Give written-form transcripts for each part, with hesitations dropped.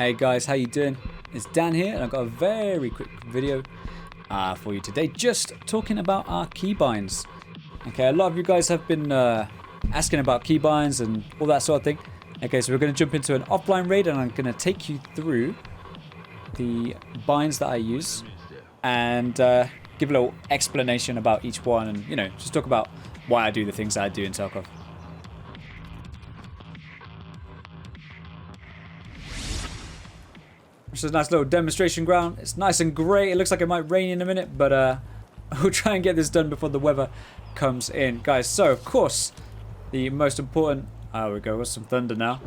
Hey guys, how you doing? It's Dan here, and I've got a very quick video for you today, just talking about our keybinds. Okay, a lot of you guys have been asking about keybinds and all that sort of thing. Okay, so we're going to jump into an offline raid, and I'm going to take you through the binds that I use and give a little explanation about each one, and just talk about why I do the things that I do in Tarkov. This is a nice little demonstration ground. It's nice and grey. It looks like it might rain in a minute, but we'll try and get this done before the weather comes in, guys. So, of course, the most important... There we go. Got some thunder now.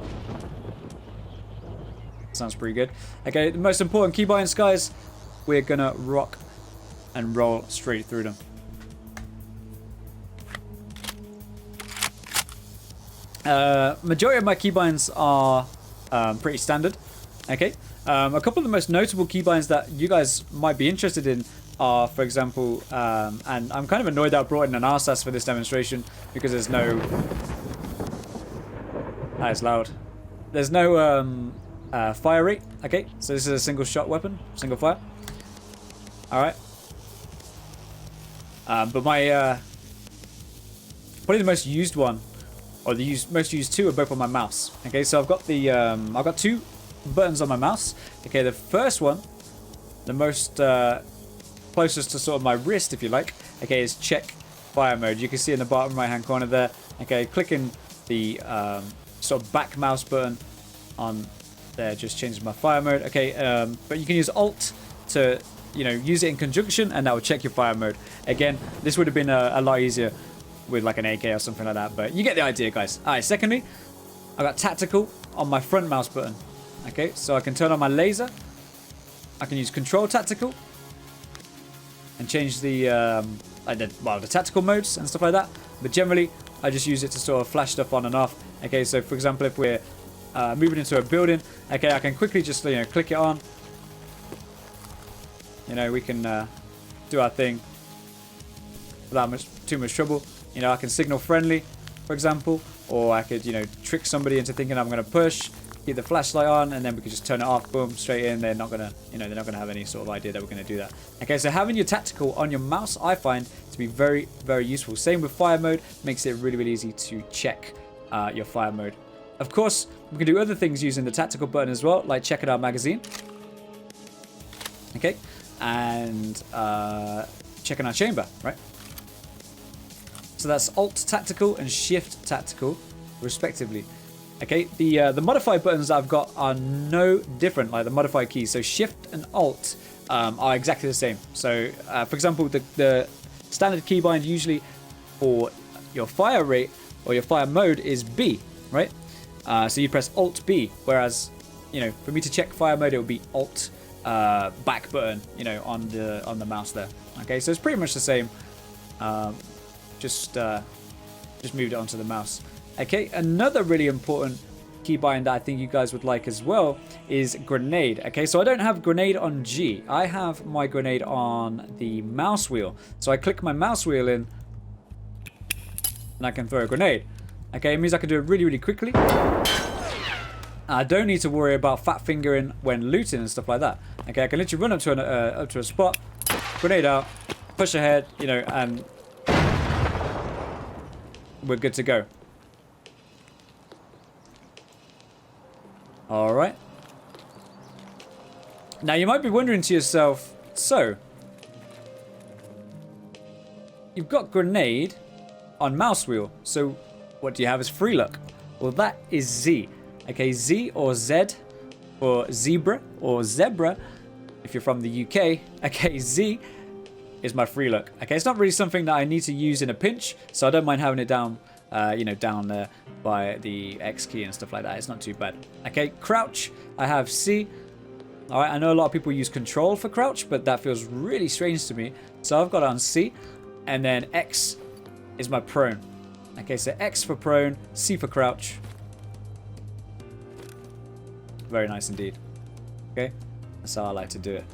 Sounds pretty good. Okay, the most important keybinds, guys. We're gonna rock and roll straight through them. Majority of my keybinds are pretty standard. Okay. A couple of the most notable keybinds that you guys might be interested in are, for example, and I'm kind of annoyed that I brought in an RSAS for this demonstration because there's no... That is loud. There's no fire rate. Okay, so this is a single shot weapon, single fire. Alright. But my... probably the most used one, or the most used two, are both on my mouse. Okay, so I've got the... I've got two buttons on my mouse. Okay, the first one, the most closest to sort of my wrist, if you like, okay, is check fire mode. You can see in the bottom right hand corner there. Okay, clicking the sort of back mouse button on there just changes my fire mode. Okay, but you can use Alt to use it in conjunction, and that will check your fire mode. Again, this would have been a lot easier with like an AK or something like that, but you get the idea, guys. All right, secondly, I got tactical on my front mouse button. Okay, so I can turn on my laser. I can use Ctrl tactical and change the the tactical modes and stuff like that. But generally, I just use it to sort of flash stuff on and off. Okay, so for example, if we're moving into a building, okay, I can quickly just click it on. We can do our thing without too much trouble. I can signal friendly, for example, or I could trick somebody into thinking I'm going to push. Keep the flashlight on, and then we can just turn it off. Boom, straight in. They're not gonna, they're not gonna have any sort of idea that we're gonna do that. Okay, so having your tactical on your mouse, I find to be very, very useful. Same with fire mode, makes it really, really easy to check your fire mode. Of course, we can do other things using the tactical button as well, like checking our magazine. Okay, and checking our chamber, right? So that's Alt tactical and Shift tactical, respectively. Okay, the modify buttons that I've got are no different, like the modify keys. So Shift and Alt are exactly the same. So, for example, the standard keybind usually for your fire rate or your fire mode is B, right? So you press Alt B, whereas, for me to check fire mode, it would be Alt back button, on the mouse there. Okay, so it's pretty much the same. Just moved it onto the mouse. Okay, another really important keybind that I think you guys would like as well is grenade. Okay, so I don't have grenade on G. I have my grenade on the mouse wheel. So I click my mouse wheel in, and I can throw a grenade. Okay, it means I can do it really, really quickly. I don't need to worry about fat fingering when looting and stuff like that. Okay, I can literally run up to a spot, grenade out, push ahead, and we're good to go. Alright. Now you might be wondering to yourself, so you've got grenade on mouse wheel, so what do you have as free luck? Well, that is Z. Okay, Z or Z or zebra or zebra if you're from the UK. Okay, Z is my free luck. Okay, it's not really something that I need to use in a pinch, so I don't mind having it down down there by the X key and stuff like that. It's not too bad. Okay, crouch, I have C. Alright, I know a lot of people use Ctrl for crouch, but that feels really strange to me. So I've got it on C, and then X is my prone. Okay, so X for prone, C for crouch. Very nice indeed. Okay, that's how I like to do it.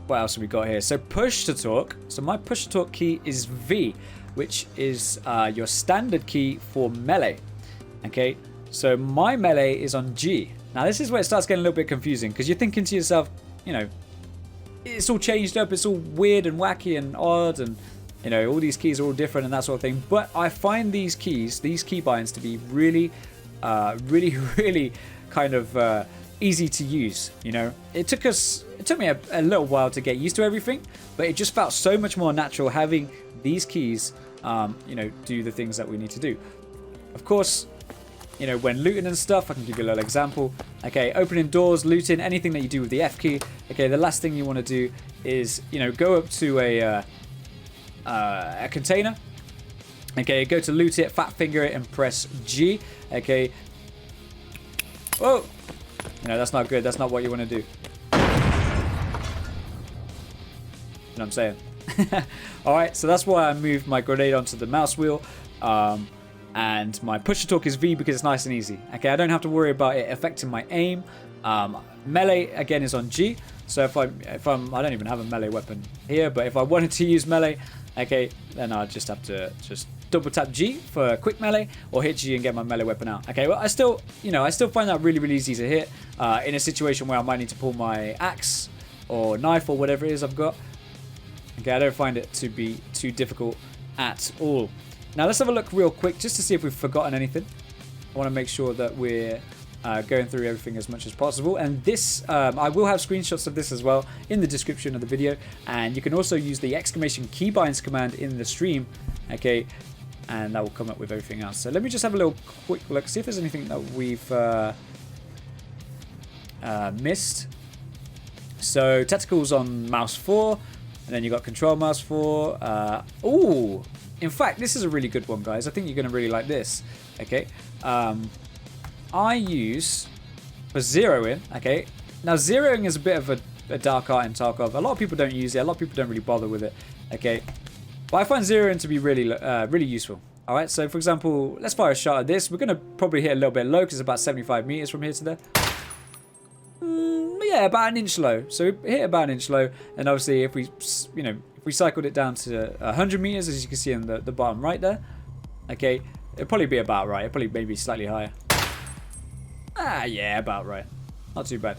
What else have we got here? So push to talk. So my push to talk key is V, which is your standard key for melee. Okay, so my melee is on G. Now this is where it starts getting a little bit confusing, because you're thinking to yourself, you know, it's all changed up, it's all weird and wacky and odd, and you know, all these keys are all different and that sort of thing. But I find these keys, these keybinds, to be really, really kind of easy to use. You know, it took me a little while to get used to everything, but it just felt so much more natural having these keys, you know, do the things that we need to do. Of course, you know, when looting and stuff, I can give you a little example. Okay, opening doors, looting, anything that you do with the F key. Okay, the last thing you want to do is, you know, go up to a container. Okay, go to loot it, fat finger it, and press G. Okay. Oh, you know, that's not good. That's not what you want to do. You know what I'm saying? All right, so that's why I moved my grenade onto the mouse wheel. And my push to talk is V because it's nice and easy. Okay, I don't have to worry about it affecting my aim. Melee again is on G. So if I'm, I don't even have a melee weapon here, but if I wanted to use melee, okay, then I'd just have to just double tap G for quick melee, or hit G and get my melee weapon out. Okay, well I still, you know, I still find that really, really easy to hit in a situation where I might need to pull my axe or knife or whatever it is I've got. Okay, I don't find it to be too difficult at all. Now let's have a look real quick just to see if we've forgotten anything. I want to make sure that we're going through everything as much as possible. And this, I will have screenshots of this as well in the description of the video. And you can also use the exclamation keybinds command in the stream. Okay, and that will come up with everything else. So let me just have a little quick look, see if there's anything that we've missed. So tactical's on mouse 4. And then you got control mouse 4. Ooh! In fact, this is a really good one, guys. I think you're going to really like this. Okay. I use for zeroing. Okay. Now, zeroing is a bit of a dark art in Tarkov. A lot of people don't use it. A lot of people don't really bother with it. Okay. But I find zeroing to be really, really useful. All right. So, for example, let's fire a shot at this. We're going to probably hit a little bit low because it's about 75 meters from here to there. Yeah, about an inch low. So we hit about an inch low. And obviously, if we, you know, we cycled it down to 100 meters, as you can see in the bottom right there. Okay, it'll probably be about right. It'll probably maybe slightly higher. Yeah, about right. Not too bad.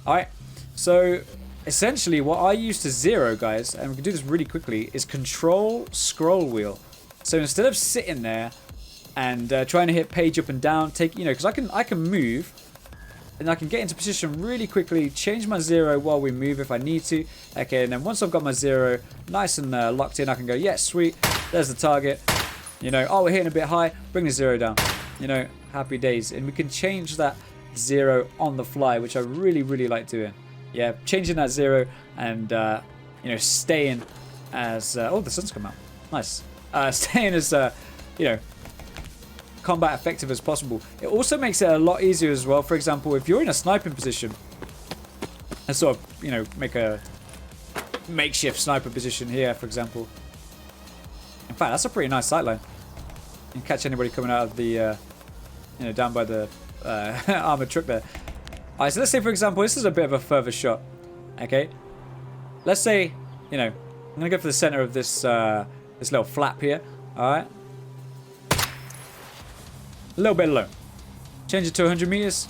All right, so essentially what I use to zero, guys, and we can do this really quickly, is Control scroll wheel. So instead of sitting there and trying to hit page up and down, take, you know, because I can move. And I can get into position really quickly, change my zero while we move if I need to. Okay, and then once I've got my zero nice and locked in, I can go, yeah, sweet, there's the target. You know, oh, we're hitting a bit high, bring the zero down. You know, happy days. And we can change that zero on the fly, which I really, really like doing. Yeah, changing that zero and, you know, staying as... oh, the sun's come out. Nice. Staying as, you know, combat effective as possible. It also makes it a lot easier as well. For example, if you're in a sniping position and sort of, you know, make a makeshift sniper position here, for example. In fact, that's a pretty nice sightline. You can catch anybody coming out of the, you know, down by the armored truck there. All right, so let's say, for example, this is a bit of a further shot. Okay, let's say, you know, I'm gonna go for the center of this this little flap here. All right. A little bit low. Change it to 100 meters.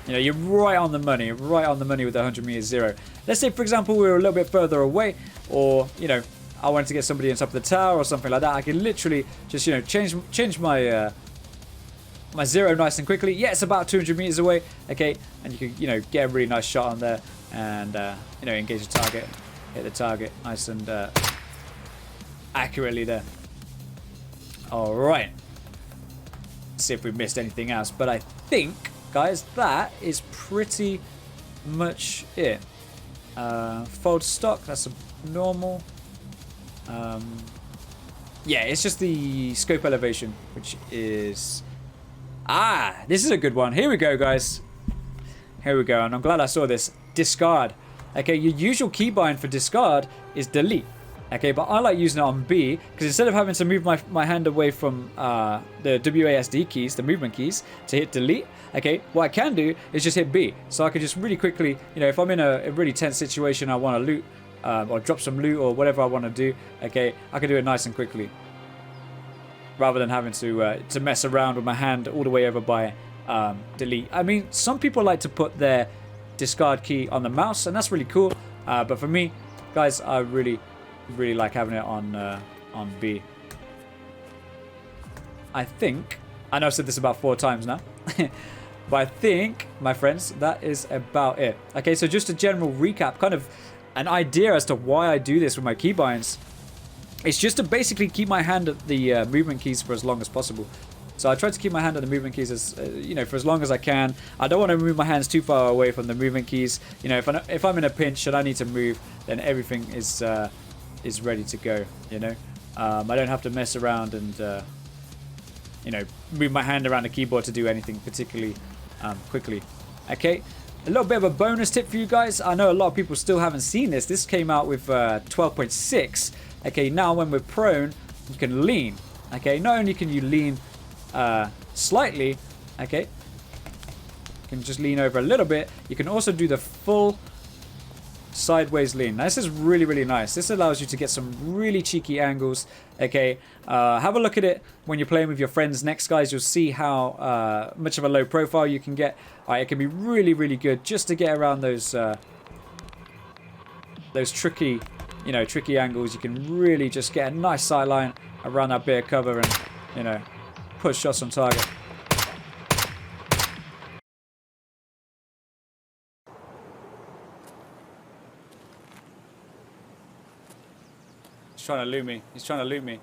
You know, you're right on the money with the 100 meters zero. Let's say, for example, we were a little bit further away, or, you know, I wanted to get somebody on top of the tower or something like that. I can literally just, you know, change my my zero nice and quickly. Yeah, it's about 200 meters away. Okay, and you can, you know, get a really nice shot on there and, you know, engage the target, hit the target nice and accurately there. All right. Let's see if we missed anything else. But I think, guys, that is pretty much it. Fold stock, that's a normal. Yeah, it's just the scope elevation, which is... this is a good one. Here we go, guys. Here we go, and I'm glad I saw this. Discard. Okay, your usual keybind for discard is delete. Okay, but I like using it on B, because instead of having to move my hand away from the WASD keys, the movement keys, to hit delete, okay, what I can do is just hit B. So I can just really quickly, you know, if I'm in a really tense situation, I want to loot, or drop some loot, or whatever I want to do, okay, I can do it nice and quickly. Rather than having to mess around with my hand all the way over by delete. I mean, some people like to put their discard key on the mouse, and that's really cool. But for me, guys, I really like having it on B. I think, I know I've said this about 4 times now, but I think, my friends, that is about it. Okay, so just a general recap, kind of an idea as to why I do this with my keybinds. It's just to basically keep my hand at the movement keys for as long as possible. So I try to keep my hand on the movement keys as for as long as I can. I don't want to move my hands too far away from the movement keys. You know, if I'm in a pinch and I need to move, then everything is ready to go. You know, I don't have to mess around and move my hand around the keyboard to do anything particularly quickly. Okay, a little bit of a bonus tip for you guys. I know a lot of people still haven't seen this. This came out with 12.6. Okay, now when we're prone, you can lean. Okay, not only can you lean slightly, okay, you can just lean over a little bit. You can also do the full sideways lean. Now, this is really nice. This allows you to get some really cheeky angles. Okay, have a look at it when you're playing with your friends next, guys. You'll see how much of a low profile you can get. It can be really good just to get around those tricky angles. You can really just get a nice sight line around that bit of cover and put shots on target. He's trying to loot me. He's trying to loot me.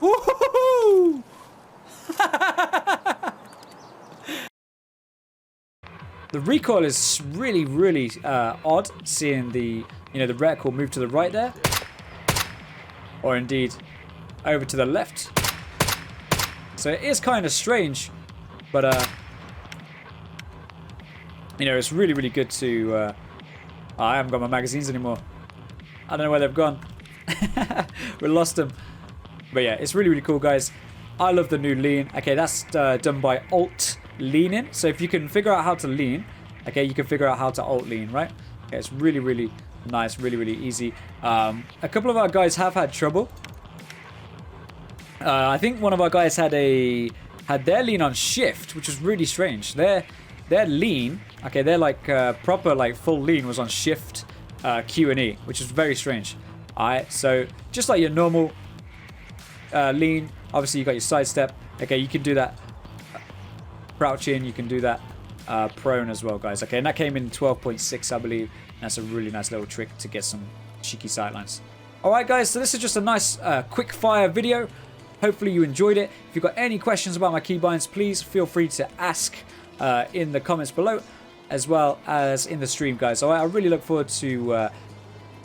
Woohoo! The recoil is really odd, seeing the the reticle move to the right there, or indeed over to the left. So it is kind of strange, but it's really good to. I haven't got my magazines anymore. I don't know where they've gone. We lost them. But yeah, it's really cool, guys. I love the new lean. Okay, that's done by Alt leaning. So if you can figure out how to lean, okay, you can figure out how to Alt lean, right? Okay, it's really nice, really easy. A couple of our guys have had trouble. I think one of our guys had their lean on shift, which was really strange. Their lean, okay, their proper full lean was on shift Q and E, which is very strange. Alright, so just like your normal lean, obviously you got your sidestep. Okay, you can do that crouching, you can do that prone as well, guys. Okay, and that came in 12.6, I believe. That's a really nice little trick to get some cheeky sightlines. Alright, guys, so this is just a nice quick fire video. Hopefully you enjoyed it. If you've got any questions about my keybinds, please feel free to ask in the comments below, as well as in the stream, guys. Alright, I really look forward to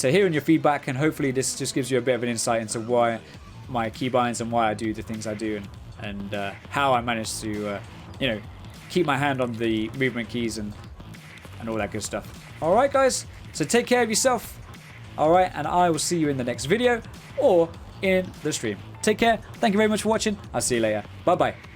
hearing your feedback, and hopefully this just gives you a bit of an insight into why my keybinds and why I do the things I do, and how I manage to keep my hand on the movement keys and all that good stuff. Alright, guys, so take care of yourself. Alright, and I will see you in the next video or in the stream. Take care. Thank you very much for watching. I'll see you later. Bye bye.